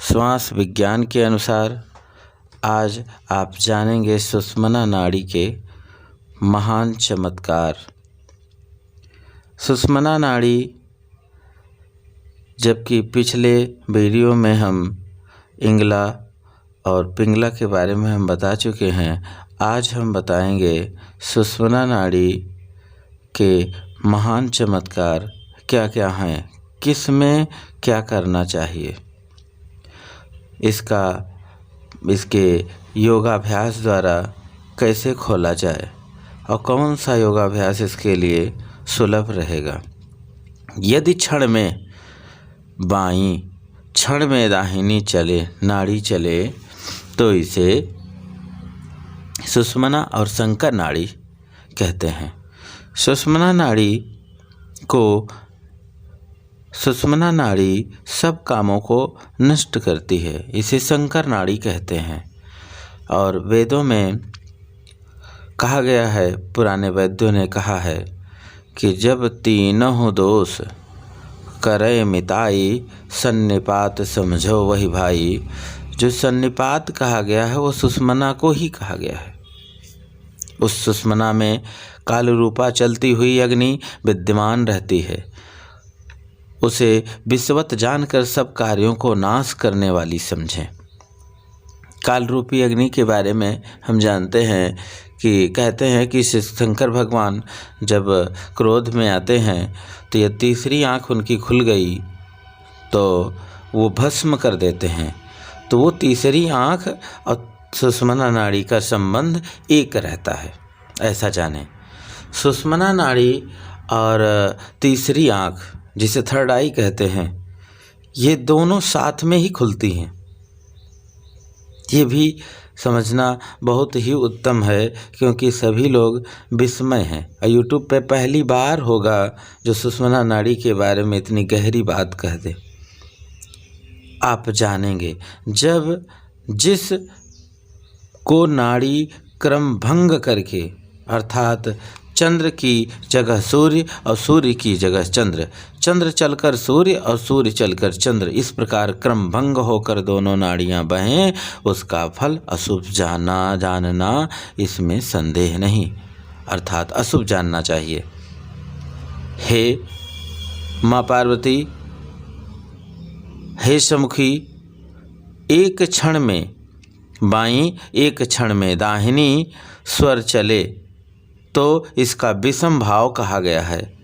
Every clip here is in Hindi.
श्वास विज्ञान के अनुसार आज आप जानेंगे सुषुम्ना नाड़ी के महान चमत्कार। सुषुम्ना नाड़ी, जबकि पिछले वीडियो में हम इंगला और पिंगला के बारे में हम बता चुके हैं, आज हम बताएंगे सुषुम्ना नाड़ी के महान चमत्कार क्या क्या हैं, किस में क्या करना चाहिए, इसके योगाभ्यास द्वारा कैसे खोला जाए और कौन सा योगाभ्यास इसके लिए सुलभ रहेगा। यदि क्षण में बाईं, क्षण में दाहिनी नाड़ी चले तो इसे सुषुम्ना और संकर नाड़ी कहते हैं। सुषुम्ना नाड़ी सब कामों को नष्ट करती है, इसे संकर नाड़ी कहते हैं। और वेदों में कहा गया है, पुराने वैद्यों ने कहा है कि जब तीनों दोष करे मिताई, सन्निपात समझो वही भाई। जो सन्निपात कहा गया है वो सुषुम्ना को ही कहा गया है। उस सुषुम्ना में काल रूपा चलती हुई अग्नि विद्यमान रहती है। उसे विश्वत जानकर सब कार्यों को नाश करने वाली समझें। काल रूपी अग्नि के बारे में हम जानते हैं कि कहते हैं कि शंकर भगवान जब क्रोध में आते हैं तो यह तीसरी आँख उनकी खुल गई तो वो भस्म कर देते हैं। तो वो तीसरी आँख और सुषुम्ना नाड़ी का संबंध एक रहता है, ऐसा जानें। सुषुम्ना नाड़ी और तीसरी आँख, जिसे थर्ड आई कहते हैं, ये दोनों साथ में ही खुलती हैं। ये भी समझना बहुत ही उत्तम है, क्योंकि सभी लोग विस्मय हैं। यूट्यूब पे पहली बार होगा जो सुषुम्ना नाड़ी के बारे में इतनी गहरी बात कह दे। आप जानेंगे जब जिस को नाड़ी क्रम भंग करके, अर्थात चंद्र की जगह सूर्य और सूर्य की जगह चंद्र, चंद्र चलकर सूर्य और सूर्य चलकर चंद्र, इस प्रकार क्रम भंग होकर दोनों नाड़ियां बहें, उसका फल अशुभ जानना इसमें संदेह नहीं, अर्थात अशुभ जानना चाहिए। हे माँ पार्वती, हे समुखी, एक क्षण में बाईं, एक क्षण में दाहिनी स्वर चले तो इसका विषम भाव कहा गया है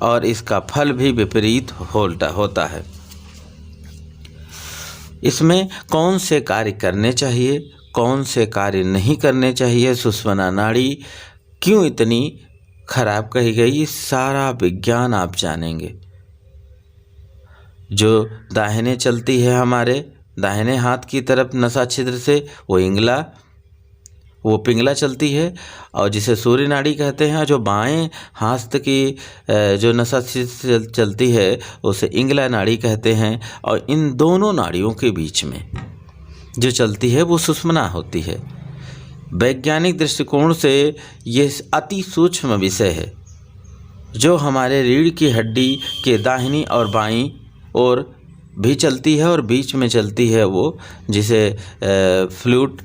और इसका फल भी विपरीत होता है। इसमें कौन से कार्य करने चाहिए, कौन से कार्य नहीं करने चाहिए, सुषुम्ना नाड़ी क्यों इतनी खराब कही गई, ये सारा विज्ञान आप जानेंगे। जो दाहिने चलती है, हमारे दाहिने हाथ की तरफ नसा छिद्र से, वो पिंगला चलती है, और जिसे सूर्य नाड़ी कहते हैं। जो बाएं हाथ की जो नसा छिद्र चलती है उसे इंगला नाड़ी कहते हैं। और इन दोनों नाड़ियों के बीच में जो चलती है वो सुषुम्ना होती है। वैज्ञानिक दृष्टिकोण से ये अति सूक्ष्म विषय है, जो हमारे रीढ़ की हड्डी के दाहिनी और बाईं ओर भी चलती है और बीच में चलती है, वो जिसे फ्लूट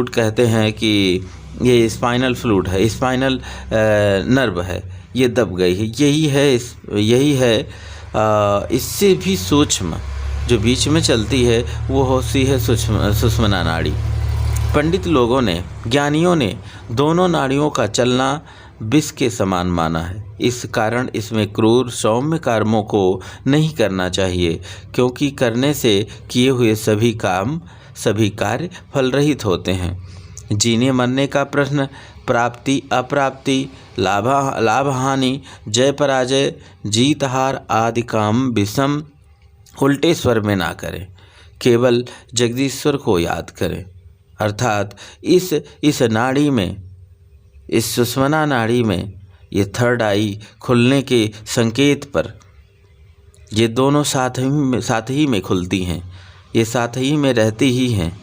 कहते हैं कि ये स्पाइनल फ्लूट है, स्पाइनल नर्व है, ये दब गई है। यही है इससे भी सूक्ष्म जो बीच में चलती है वो होती है सुषुम्ना नाड़ी। पंडित लोगों ने, ज्ञानियों ने दोनों नाड़ियों का चलना विष के समान माना है। इस कारण इसमें क्रूर सौम्य कर्मों को नहीं करना चाहिए, क्योंकि करने से किए हुए सभी कार्य फलरहित होते हैं। जीने मरने का प्रश्न, प्राप्ति अप्राप्ति, लाभ हानि, जय पराजय, जीत हार आदि काम विषम उल्टे स्वर में ना करें, केवल जगदीश्वर को याद करें। अर्थात इस नाड़ी में, इस सुषुम्ना नाड़ी में ये थर्ड आई खुलने के संकेत पर ये दोनों साथ ही में खुलती हैं, ये साथ ही में रहती ही हैं।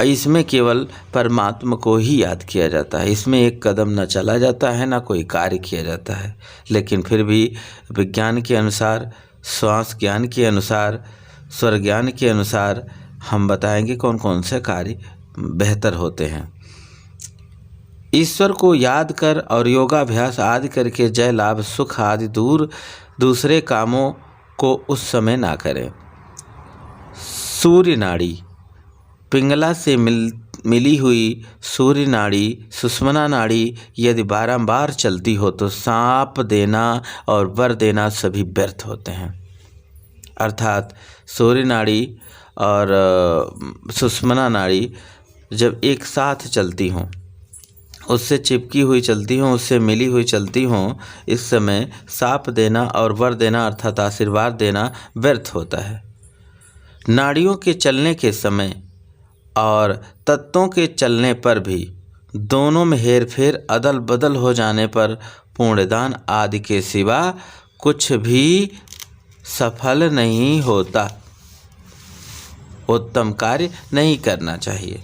इसमें केवल परमात्मा को ही याद किया जाता है। इसमें एक कदम न चला जाता है, ना कोई कार्य किया जाता है। लेकिन फिर भी विज्ञान के अनुसार, श्वास ज्ञान के अनुसार स्वर ज्ञान के अनुसार हम बताएंगे कौन कौन से कार्य बेहतर होते हैं। ईश्वर को याद कर और योगाभ्यास आदि करके जय लाभ सुख आदि दूसरे कामों को उस समय ना करें। सूर्य नाड़ी, पिंगला से मिली हुई सूर्य नाड़ी सुषुम्ना नाड़ी यदि बारंबार चलती हो तो सांप देना और वर देना सभी व्यर्थ होते हैं। अर्थात सूर्य नाड़ी और सुषुम्ना नाड़ी जब एक साथ चलती हों, उससे चिपकी हुई चलती हों, उससे मिली हुई चलती हों, इस समय साप देना और वर देना अर्थात आशीर्वाद देना व्यर्थ होता है। नाड़ियों के चलने के समय और तत्वों के चलने पर भी दोनों में हेरफेर अदल बदल हो जाने पर पुण्यदान आदि के सिवा कुछ भी सफल नहीं होता, उत्तम कार्य नहीं करना चाहिए।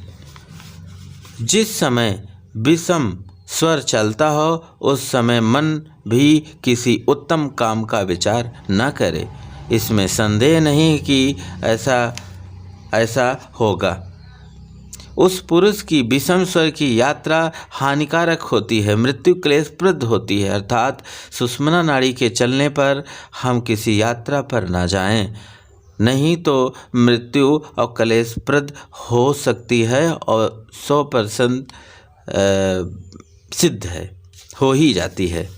जिस समय विषम स्वर चलता हो उस समय मन भी किसी उत्तम काम का विचार न करे। इसमें संदेह नहीं कि ऐसा होगा। उस पुरुष की विषम स्वर की यात्रा हानिकारक होती है, मृत्यु क्लेशप्रद होती है। अर्थात सुषुम्ना नाड़ी के चलने पर हम किसी यात्रा पर न जाएं, नहीं तो मृत्यु और क्लेशप्रद हो सकती है और 100% सिद्ध है, हो ही जाती है।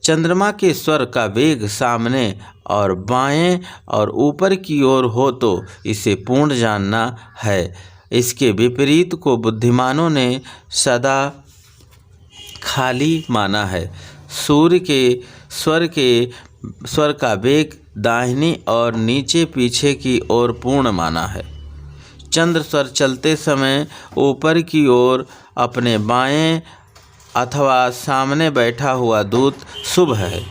चंद्रमा के स्वर का वेग सामने और बाएं और ऊपर की ओर हो तो इसे पूर्ण जानना है। इसके विपरीत को बुद्धिमानों ने सदा खाली माना है। सूर्य के स्वर का वेग दाहिनी और नीचे पीछे की ओर पूर्ण माना है। चंद्र स्वर चलते समय ऊपर की ओर अपने बाएं अथवा सामने बैठा हुआ दूत शुभ है।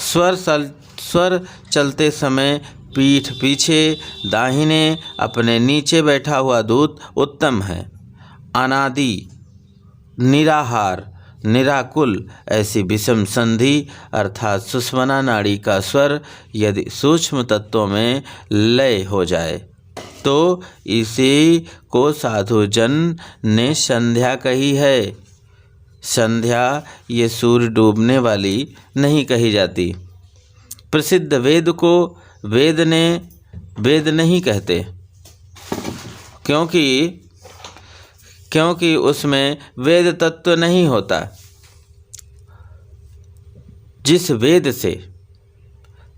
स्वर चलते समय पीठ पीछे दाहिने अपने नीचे बैठा हुआ दूत उत्तम है। अनादि, निराहार, निराकुल ऐसी विषम संधि अर्थात सुषुम्ना नाड़ी का स्वर यदि सूक्ष्म तत्वों में लय हो जाए तो इसी को साधु जन ने संध्या कही है। संध्या ये सूर्य डूबने वाली नहीं कही जाती। प्रसिद्ध वेद को वेद नहीं कहते, क्योंकि उसमें वेद तत्व नहीं होता। जिस वेद से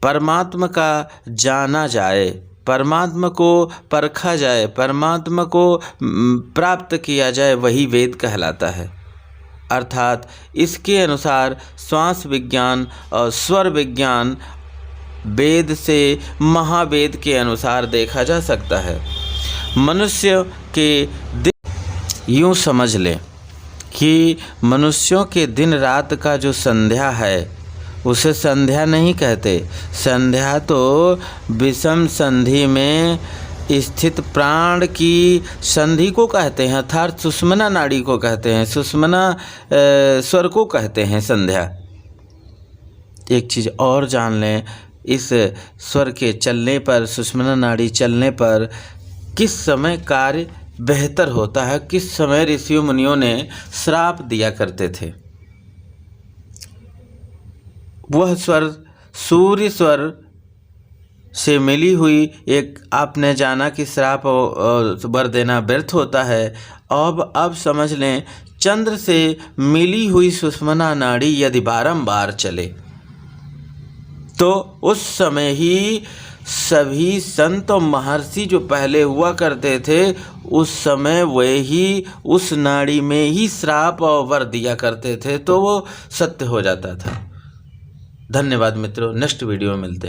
परमात्मा का जाना जाए, परमात्मा को परखा जाए, परमात्मा को प्राप्त किया जाए, वही वेद कहलाता है। अर्थात इसके अनुसार श्वास विज्ञान और स्वर विज्ञान वेद से महावेद के अनुसार देखा जा सकता है। मनुष्य के दिन यूँ समझ लें कि मनुष्यों के दिन रात का जो संध्या है उसे संध्या नहीं कहते। संध्या तो विषम संधि में स्थित प्राण की संधि को कहते हैं, अर्थात सुषुम्ना नाड़ी को कहते हैं, सुषुम्ना स्वर को कहते हैं संध्या। एक चीज़ और जान लें, इस स्वर के चलने पर, सुषुम्ना नाड़ी चलने पर किस समय कार्य बेहतर होता है, किस समय ऋषियों मुनियों ने श्राप दिया करते थे। वह स्वर सूर्य स्वर से मिली हुई एक आपने जाना कि श्राप वर देना व्यर्थ होता है। अब समझ लें, चंद्र से मिली हुई सुषुम्ना नाड़ी यदि बारंबार चले तो उस समय ही सभी संत और महर्षि जो पहले हुआ करते थे उस समय वे ही उस नाड़ी में ही श्राप और वर दिया करते थे, तो वो सत्य हो जाता था। धन्यवाद मित्रों, नेक्स्ट वीडियो में मिलते हैं।